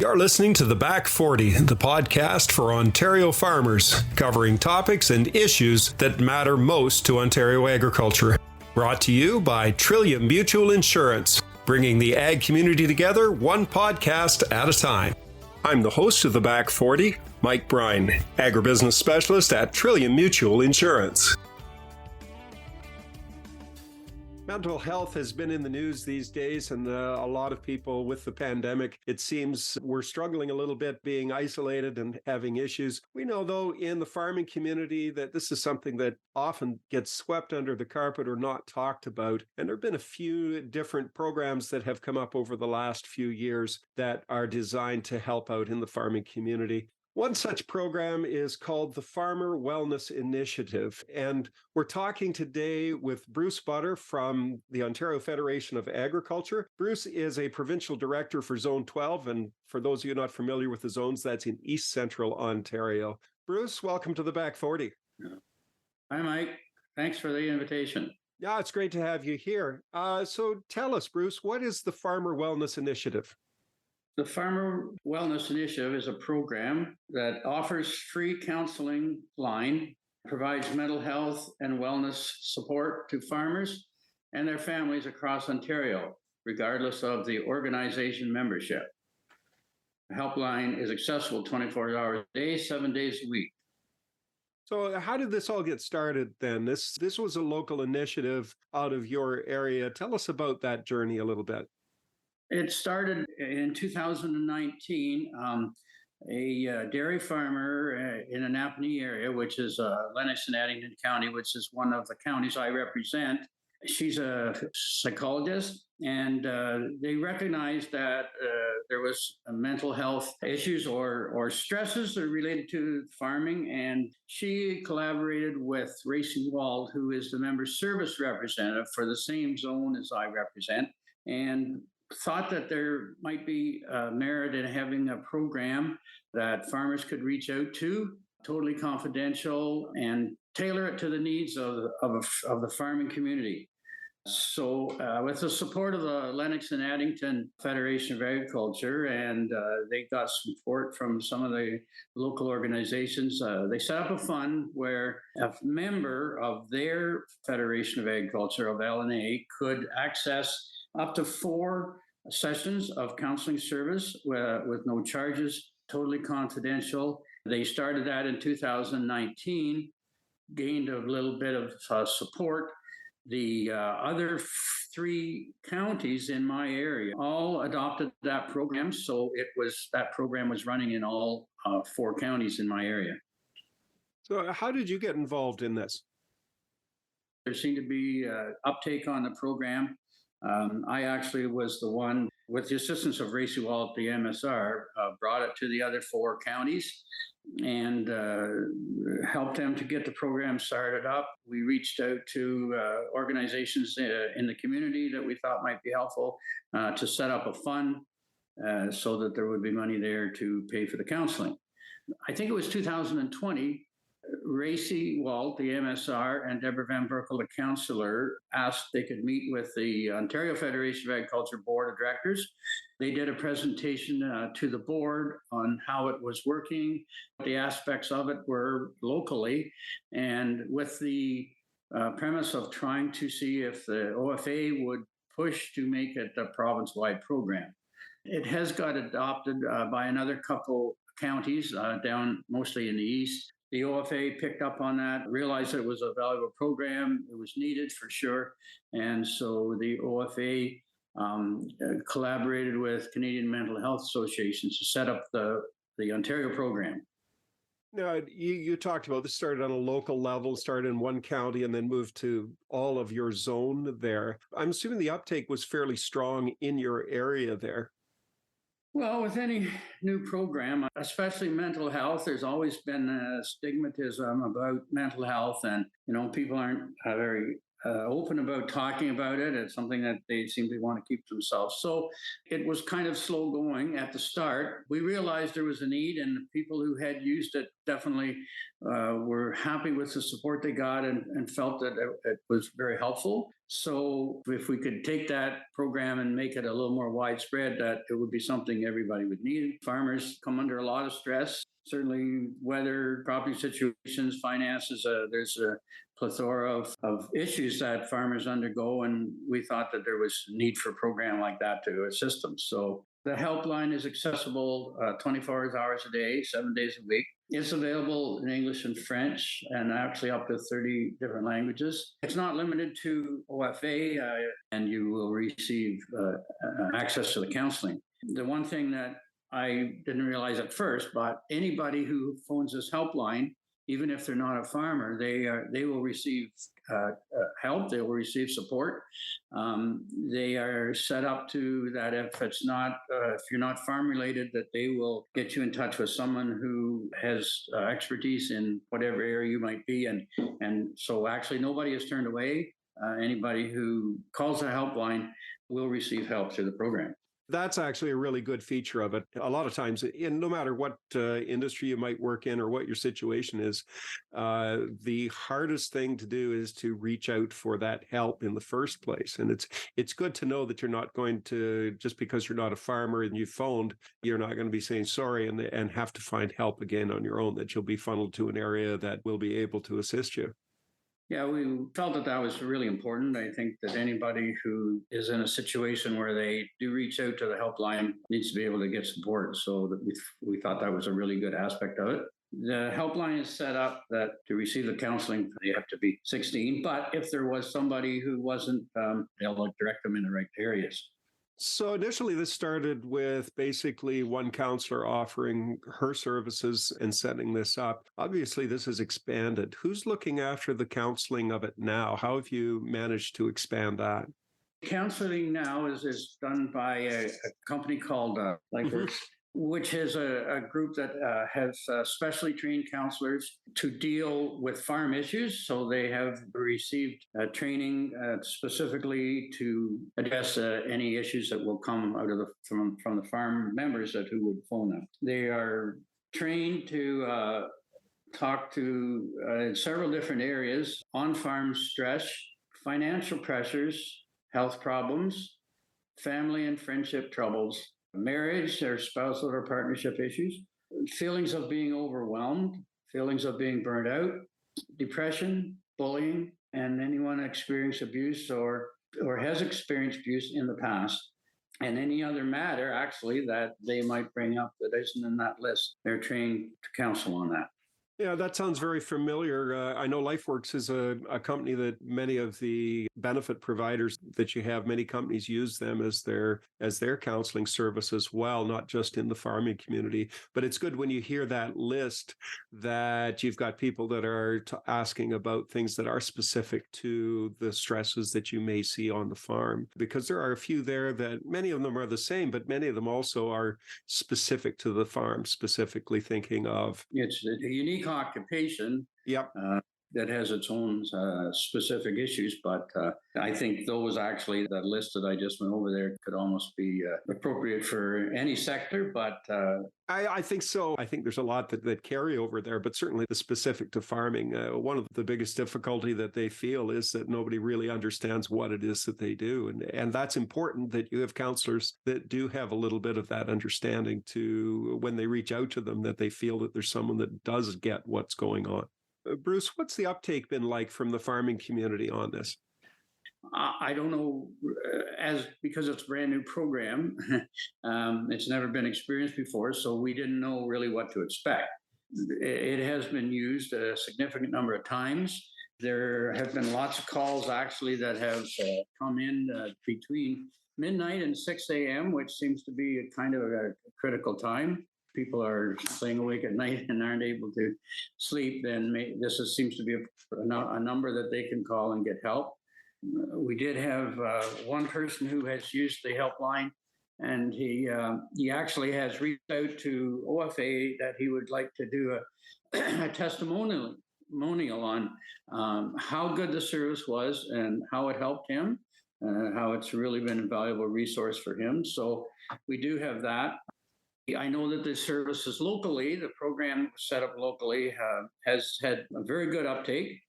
You're listening to The Back 40, the podcast for Ontario farmers, covering topics and issues that matter most to Ontario agriculture. Brought to you by Trillium Mutual Insurance, bringing the ag community together one podcast at a time. I'm the host of The Back 40, Mike Bryan, agribusiness specialist at Trillium Mutual Insurance. Mental health has been in the news these days, and a lot of people with the pandemic, it seems we're struggling a little bit being isolated and having issues. We know, though, in the farming community that this is something that often gets swept under the carpet or not talked about. And there have been a few different programs that have come up over the last few years that are designed to help out in the farming community. One such program is called the Farmer Wellness Initiative, and we're talking today with Bruce Butter from the Ontario Federation of Agriculture. Bruce is a provincial director for Zone 12, and for those of you not familiar with the zones, that's in East Central Ontario. Bruce, welcome to the Back 40. Hi, Mike. Thanks for the invitation. Yeah, it's great to have you here. So tell us, Bruce, what is the Farmer Wellness Initiative? The Farmer Wellness Initiative is a program that offers free counseling line, provides mental health and wellness support to farmers and their families across Ontario, regardless of the organization membership. The helpline is accessible 24 hours a day, 7 days a week. So how did this all get started then? This was a local initiative out of your area. Tell us about that journey a little bit. It started in 2019. A dairy farmer in the Napanee area, which is Lennox and Addington County, which is one of the counties I represent. She's a psychologist, and they recognized that there was mental health issues or stresses that are related to farming, and she collaborated with Racy Wald, who is the member service representative for the same zone as I represent, and thought that there might be merit in having a program that farmers could reach out to, totally confidential, and tailor it to the needs of the farming community. So with the support of the Lennox and Addington Federation of Agriculture, and they got support from some of the local organizations, they set up a fund where a member of their Federation of Agriculture, of LNA, could access up to 4 sessions of counseling service with no charges, totally confidential. They started that in 2019, gained a little bit of support. The other 3 counties in my area all adopted that program, so that program was running in all 4 counties in my area. So how did you get involved in this? There seemed to be uptake on the program. I actually was the one, with the assistance of Racy Wall at the MSR, brought it to the other 4 counties and helped them to get the program started up. We reached out to organizations in the community that we thought might be helpful to set up a fund so that there would be money there to pay for the counseling. I think it was 2020. Racy Walt, the MSR, and Deborah Van Berkel, the counselor, asked they could meet with the Ontario Federation of Agriculture Board of Directors. They did a presentation to the board on how it was working, what the aspects of it were locally, and with the premise of trying to see if the OFA would push to make it a province-wide program. It has got adopted by another couple counties down mostly in the east. The OFA picked up on that, realized that it was a valuable program, it was needed for sure, and so the OFA collaborated with Canadian Mental Health Association to set up the Ontario program. Now, you talked about this started on a local level, started in one county and then moved to all of your zone there. I'm assuming the uptake was fairly strong in your area there. Well, with any new program, especially mental health, there's always been a stigmatism about mental health, and people aren't very open about talking about it. It's something that they seem to want to keep to themselves. So it was kind of slow going at the start. We realized there was a need, and the people who had used it definitely were happy with the support they got and felt that it was very helpful. So if we could take that program and make it a little more widespread, that it would be something everybody would need. Farmers come under a lot of stress. Certainly weather, property situations, finances, there's a plethora of issues that farmers undergo, and we thought that there was need for a program like that to assist them. So the helpline is accessible 24 hours a day, 7 days a week. It's available in English and French, and actually up to 30 different languages. It's not limited to OFA, and you will receive access to the counseling. The one thing that I didn't realize at first, but anybody who phones this helpline, even if they're not a farmer, they will receive help. They will receive support. They are set up to that if you're not farm related, that they will get you in touch with someone who has expertise in whatever area you might be. And so actually nobody is turned away. Anybody who calls the helpline will receive help through the program. That's actually a really good feature of it. A lot of times, no matter what industry you might work in or what your situation is, the hardest thing to do is to reach out for that help in the first place. And it's good to know that you're not going to, just because you're not a farmer and you phoned, you're not going to be saying sorry and have to find help again on your own, that you'll be funneled to an area that will be able to assist you. Yeah, we felt that was really important. I think that anybody who is in a situation where they do reach out to the helpline needs to be able to get support. So that we thought that was a really good aspect of it. The helpline is set up that to receive the counseling, you have to be 16. But if there was somebody who wasn't, they'll direct them in the right areas. So initially, this started with basically one counselor offering her services and setting this up. Obviously, this has expanded. Who's looking after the counseling of it now? How have you managed to expand that? Counseling now is done by a company called Lifeworks, which is a group that has specially trained counselors to deal with farm issues. So they have received training specifically to address any issues that will come out of from the farm members who would phone them. They are trained to talk to several different areas: on-farm stress, financial pressures, health problems, family and friendship troubles, marriage or spousal or partnership issues, feelings of being overwhelmed, feelings of being burned out, depression, bullying, and anyone experienced abuse or has experienced abuse in the past, and any other matter actually that they might bring up that isn't in that list. They're trained to counsel on that. Yeah, that sounds very familiar. I know LifeWorks is a company that many of the benefit providers that you have, many companies use them as their counseling service as well, not just in the farming community. But it's good when you hear that list that you've got people that are asking about things that are specific to the stresses that you may see on the farm, because there are a few there that many of them are the same, but many of them also are specific to the farm, specifically thinking of. It's a unique occupation. Yep. That has its own specific issues, but I think those actually, that list that I just went over there, could almost be appropriate for any sector, but... I think so. I think there's a lot that carry over there, but certainly the specific to farming, one of the biggest difficulty that they feel is that nobody really understands what it is that they do. And that's important, that you have counselors that do have a little bit of that understanding to, when they reach out to them, that they feel that there's someone that does get what's going on. Bruce, what's the uptake been like from the farming community on this? I don't know, because it's a brand new program. It's never been experienced before, so we didn't know really what to expect. It has been used a significant number of times. There have been lots of calls actually that have come in between midnight and 6 a.m., which seems to be a kind of a critical time. People are staying awake at night and aren't able to sleep, then seems to be a number that they can call and get help. We did have one person who has used the helpline, and he actually has reached out to OFA that he would like to do a testimonial testimonial on how good the service was and how it helped him, how it's really been a valuable resource for him. So we do have that. I know that the services locally, the program set up locally, has had a very good uptake.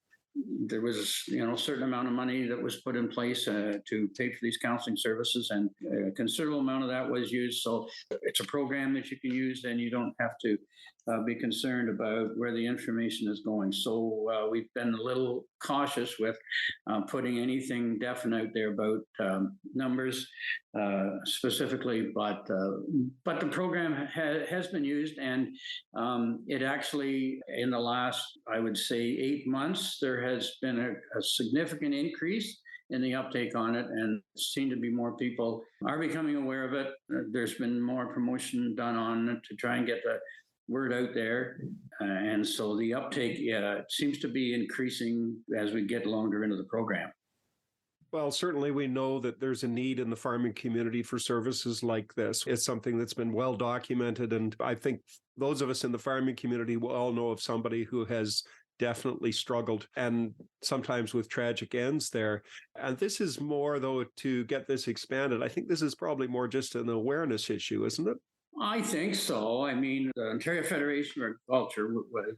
There was a certain amount of money that was put in place to pay for these counseling services, and a considerable amount of that was used. So it's a program that you can use, and you don't have to be concerned about where the information is going. So we've been a little cautious with putting anything definite out there about numbers specifically, but the program has been used, and it actually, in the last, I would say, 8 months, there has been a significant increase in the uptake on it, and seem to be more people are becoming aware of it. There's been more promotion done on it to try and get the word out there, and so the uptake seems to be increasing as we get longer into the program. Well, certainly we know that there's a need in the farming community for services like this. It's something that's been well documented, and I think those of us in the farming community will all know of somebody who has definitely struggled, and sometimes with tragic ends there. And this is more, though, to get this expanded. I think this is probably more just an awareness issue, isn't it? I think so. I mean, the Ontario Federation of Agriculture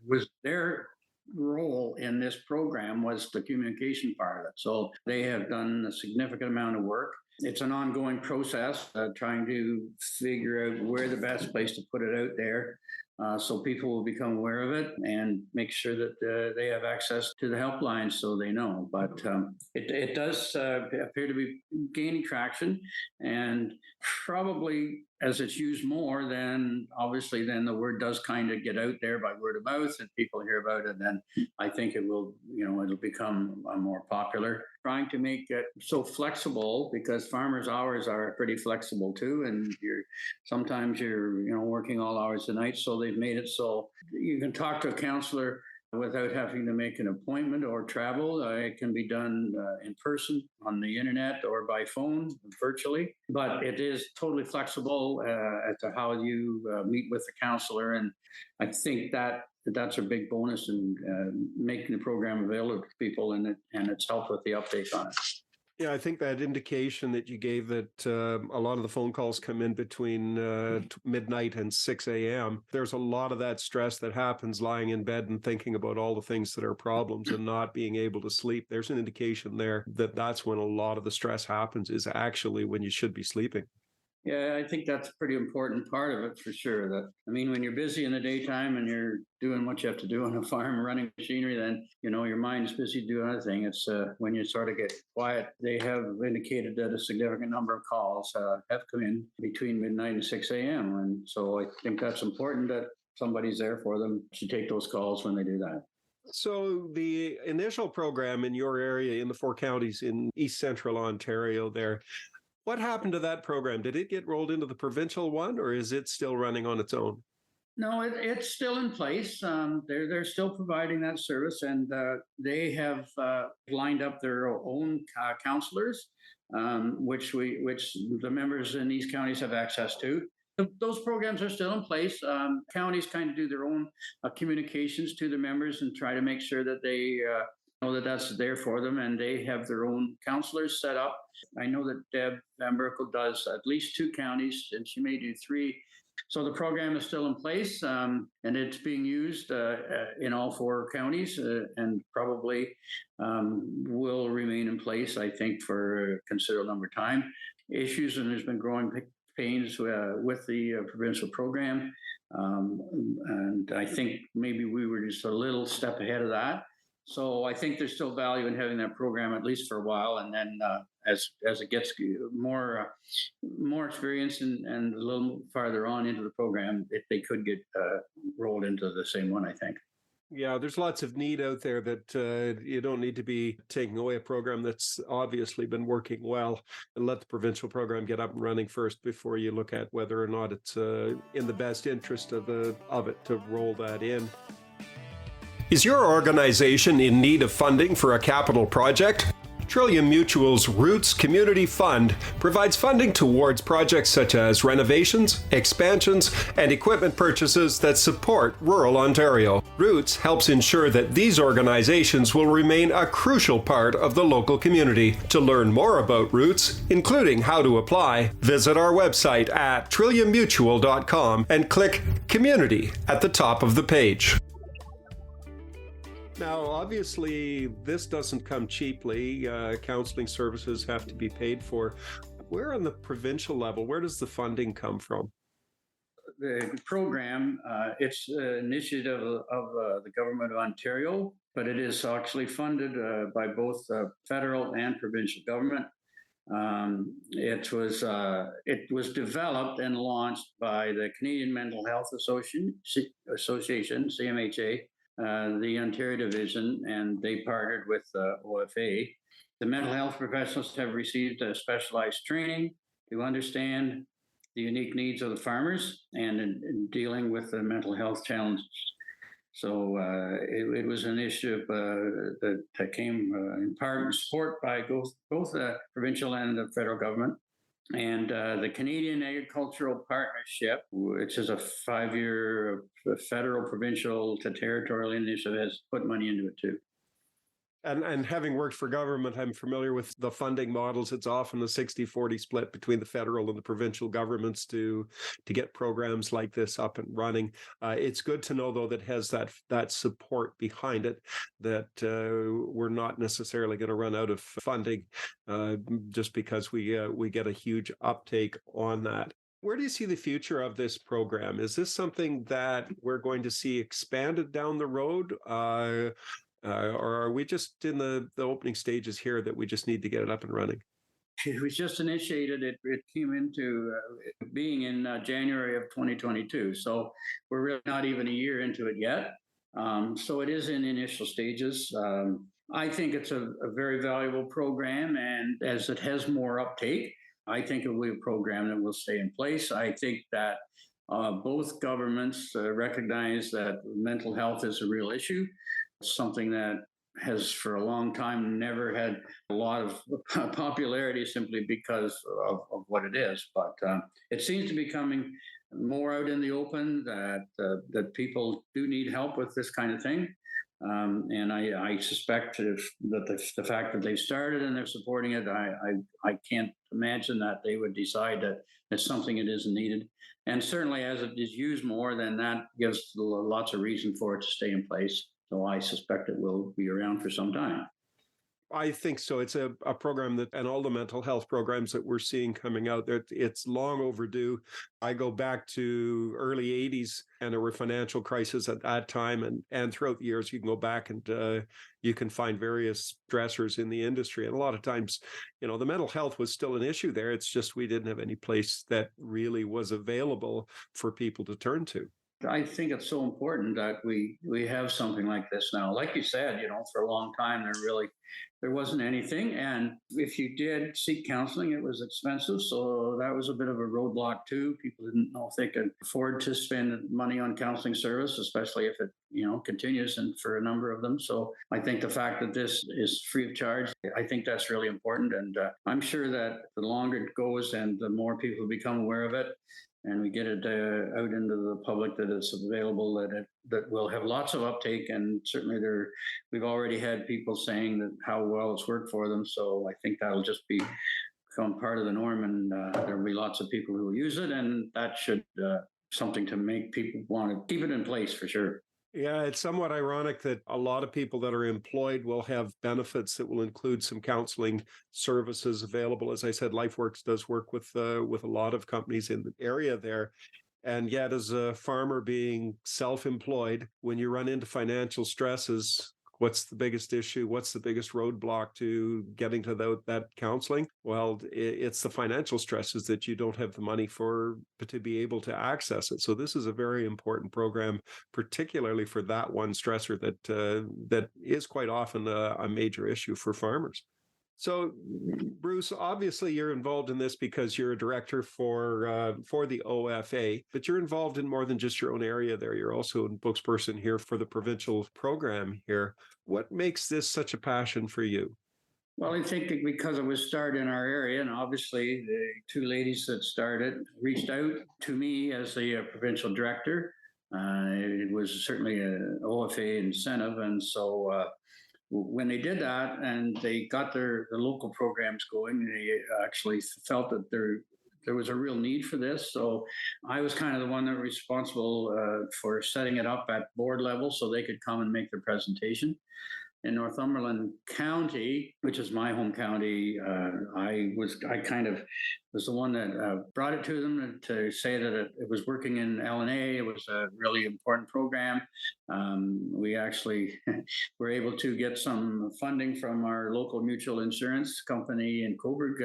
was their role in this program was the communication part of it. So they have done a significant amount of work. It's an ongoing process, trying to figure out where the best place to put it out there. So people will become aware of it and make sure that they have access to the helpline so they know. But it does appear to be gaining traction, and probably as it's used more, then obviously then the word does kind of get out there by word of mouth and people hear about it. Then I think it will, it'll become more popular. Trying to make it so flexible, because farmers' hours are pretty flexible too, and sometimes you're working all hours of the night. So they've made it so you can talk to a counselor without having to make an appointment or travel. It can be done in person, on the internet, or by phone, virtually. But it is totally flexible as to how you meet with the counselor. And I think that's a big bonus in making the program available to people, and it's helped with the uptake on it. Yeah, I think that indication that you gave that a lot of the phone calls come in between midnight and 6 a.m. There's a lot of that stress that happens lying in bed and thinking about all the things that are problems and not being able to sleep. There's an indication there that that's when a lot of the stress happens, is actually when you should be sleeping. Yeah, I think that's a pretty important part of it for sure. When you're busy in the daytime and you're doing what you have to do on a farm, running machinery, then, your mind's busy doing other things. It's when you sort of get quiet. They have indicated that a significant number of calls have come in between midnight and 6 a.m. And so I think that's important that somebody's there for them to take those calls when they do that. So the initial program in your area, in the 4 counties in East Central Ontario there, what happened to that program? Did it get rolled into the provincial one, or is it still running on its own? No, it's still in place. They're still providing that service, and they have lined up their own counselors, which the members in these counties have access to. Those programs are still in place. Counties kind of do their own communications to the members and try to make sure that they know that that's there for them, and they have their own counselors set up. I know that Deb Van Berkel does at least 2 counties, and she may do 3. So the program is still in place, and it's being used in all 4 counties, and probably will remain in place, I think, for a considerable number of time. Issues, and there's been growing pains with the provincial program, and I think maybe we were just a little step ahead of that. So I think there's still value in having that program at least for a while, and then as it gets more experience and a little farther on into the program, they could get rolled into the same one, I think. Yeah, there's lots of need out there that you don't need to be taking away a program that's obviously been working well, and let the provincial program get up and running first before you look at whether or not it's in the best interest of it to roll that in. Is your organization in need of funding for a capital project? Trillium Mutual's Roots Community Fund provides funding towards projects such as renovations, expansions, and equipment purchases that support rural Ontario. Roots helps ensure that these organizations will remain a crucial part of the local community. To learn more about Roots, including how to apply, visit our website at trilliummutual.com and click Community at the top of the page. Now, obviously, this doesn't come cheaply. Counseling services have to be paid for. Where on the provincial level, where does the funding come from? The program, it's an initiative of the Government of Ontario, but it is actually funded by both federal and provincial government. It was developed and launched by the Canadian Mental Health Association, CMHA, the Ontario Division, and they partnered with OFA. The mental health professionals have received specialized training to understand the unique needs of the farmers and in dealing with the mental health challenges. So it was an initiative that came in part in support by both the provincial and the federal government. And the Canadian Agricultural Partnership, which is a 5-year federal, provincial to territorial initiative, has put money into it too. And having worked for government, I'm familiar with the funding models. It's often a 60-40 split between the federal and the provincial governments to get programs like this up and running. It's good to know, though, that has that support behind it, that we're not necessarily going to run out of funding just because we get a huge uptake on that. Where do you see the future of this program? Is this something that we're going to see expanded down the road? Or are we just in the opening stages here that we just need to get it up and running? It was just initiated. It came into being in January of 2022. So we're really not even a year into it yet. So it is in initial stages. I think it's a very valuable program. And as it has more uptake, I think it will be a program that will stay in place. I think that both governments recognize that mental health is a real issue. Something that has for a long time never had a lot of popularity simply because of what it is. But it seems to be coming more out in the open that people do need help with this kind of thing. And I suspect that the fact that they started and they're supporting it, I can't imagine that they would decide that it's something that isn't needed. And certainly as it is used more, then that gives lots of reason for it to stay in place. So I suspect it will be around for some time. I think so. It's a program that, and all the mental health programs that we're seeing coming out there, it's long overdue. I go back to early 80s, and there were financial crises at that time. And throughout the years, you can go back and you can find various stressors in the industry. And a lot of times, the mental health was still an issue there. It's just we didn't have any place that really was available for people to turn to. I think it's so important that we have something like this now. Like you said, for a long time there wasn't anything, and if you did seek counseling, it was expensive. So that was a bit of a roadblock too. People didn't know if they could afford to spend money on counseling service, especially if it continues and for a number of them. So I think the fact that this is free of charge, I think that's really important, and I'm sure that the longer it goes and the more people become aware of it, and we get it out into the public that it's available, that will have lots of uptake. And certainly we've already had people saying that how well it's worked for them. So I think that'll just become part of the norm, and there'll be lots of people who will use it, and that should something to make people want to keep it in place for sure. Yeah, it's somewhat ironic that a lot of people that are employed will have benefits that will include some counseling services available. As I said, LifeWorks does work with a lot of companies in the area there. And yet, as a farmer being self-employed, when you run into financial stresses, what's the biggest issue? What's the biggest roadblock to getting to that counseling? Well, it's the financial stresses that you don't have the money to be able to access it. So this is a very important program, particularly for that one stressor that is quite often a major issue for farmers. So, Bruce, obviously you're involved in this because you're a director for the OFA, but you're involved in more than just your own area there. You're also a spokesperson here for the provincial program here. What makes this such a passion for you? Well, I think that because it was started in our area, and obviously the two ladies that started reached out to me as the provincial director. It was certainly an OFA incentive, and so when they did that and they got the local programs going, they actually felt that there was a real need for this. So I was kind of the one that was responsible for setting it up at board level so they could come and make their presentation. In Northumberland County, which is my home county, I kind of was the one that brought it to them to say that it was working in LNA. It was a really important program. We actually were able to get some funding from our local mutual insurance company in Coburg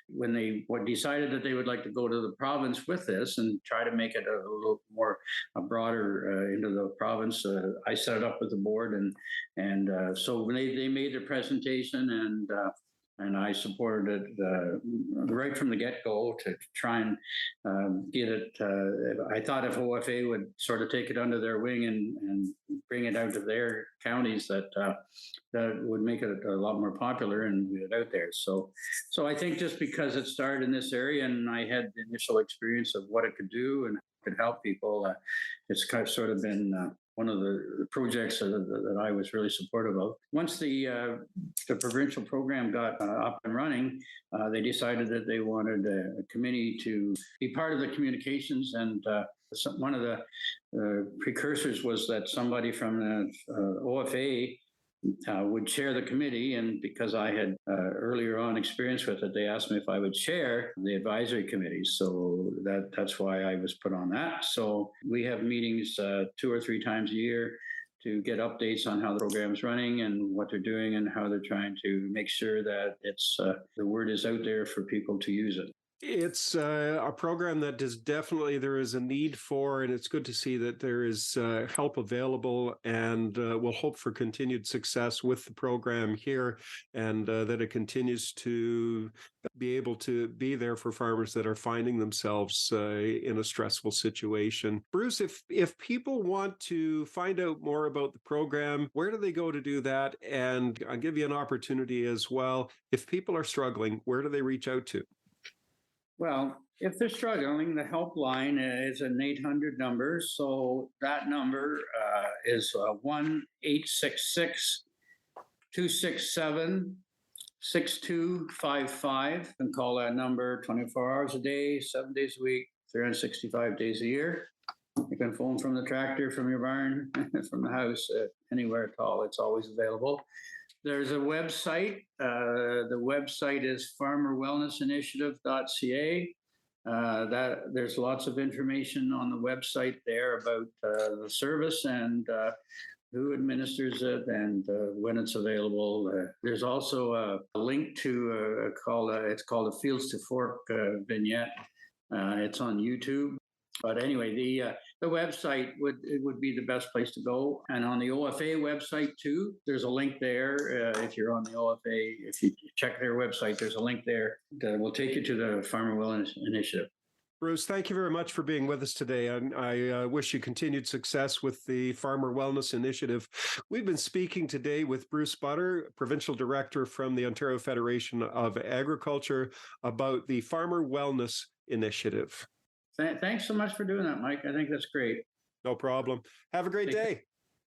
when they decided that they would like to go to the province with this and try to make it a little more broader into the province. I set it up with the board, and so when they made their presentation, and I supported it right from the get-go to try and get it. I thought if OFA would sort of take it under their wing and bring it out to their counties, that would make it a lot more popular and get it out there. So I think just because it started in this area and I had the initial experience of what it could do and could help people, it's kind of sort of been one of the projects that I was really supportive of. Once the provincial program got up and running, they decided that they wanted a committee to be part of the communications, and one of the precursors was that somebody from the OFA would chair the committee, and because I had earlier on experience with it, they asked me if I would chair the advisory committee. So that's why I was put on that. So we have meetings 2 or 3 times a year to get updates on how the program's running and what they're doing and how they're trying to make sure that it's the word is out there for people to use it. It's a program that there is a need for, and it's good to see that there is help available, and we'll hope for continued success with the program here, and that it continues to be able to be there for farmers that are finding themselves in a stressful situation. Bruce, if people want to find out more about the program, where do they go to do that? And I'll give you an opportunity as well. If people are struggling, where do they reach out to? Well, if they're struggling, the helpline is an 800 number. So that number is 1-866-267-6255. You can call that number 24 hours a day, 7 days a week, 365 days a year. You can phone from the tractor, from your barn, from the house, anywhere at all. It's always available. There's a website. The website is farmerwellnessinitiative.ca. There's lots of information on the website there about the service and who administers it and when it's available. There's also a link to it's called a Fields to Fork vignette. It's on YouTube. But anyway, the website would be the best place to go. And on the OFA website too, there's a link there. If you're on the OFA, if you check their website, there's a link there that will take you to the Farmer Wellness Initiative. Bruce, thank you very much for being with us today. And I wish you continued success with the Farmer Wellness Initiative. We've been speaking today with Bruce Butter, Provincial Director from the Ontario Federation of Agriculture, about the Farmer Wellness Initiative. Thanks so much for doing that, Mike. I think that's great. No problem. Have a great day.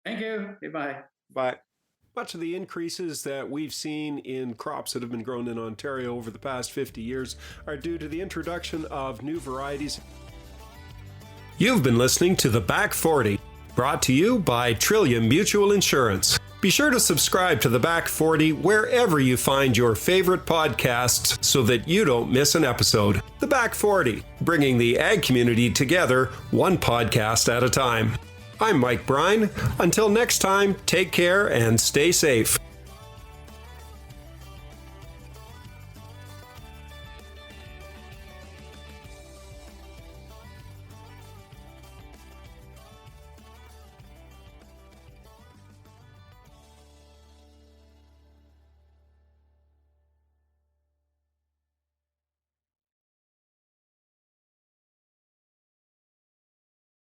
Thank you. Bye. Bye. Much of the increases that we've seen in crops that have been grown in Ontario over the past 50 years are due to the introduction of new varieties. You've been listening to The Back 40, brought to you by Trillium Mutual Insurance. Be sure to subscribe to The Back 40 wherever you find your favorite podcasts so that you don't miss an episode. The Back 40, bringing the ag community together one podcast at a time. I'm Mike Brine. Until next time, take care and stay safe.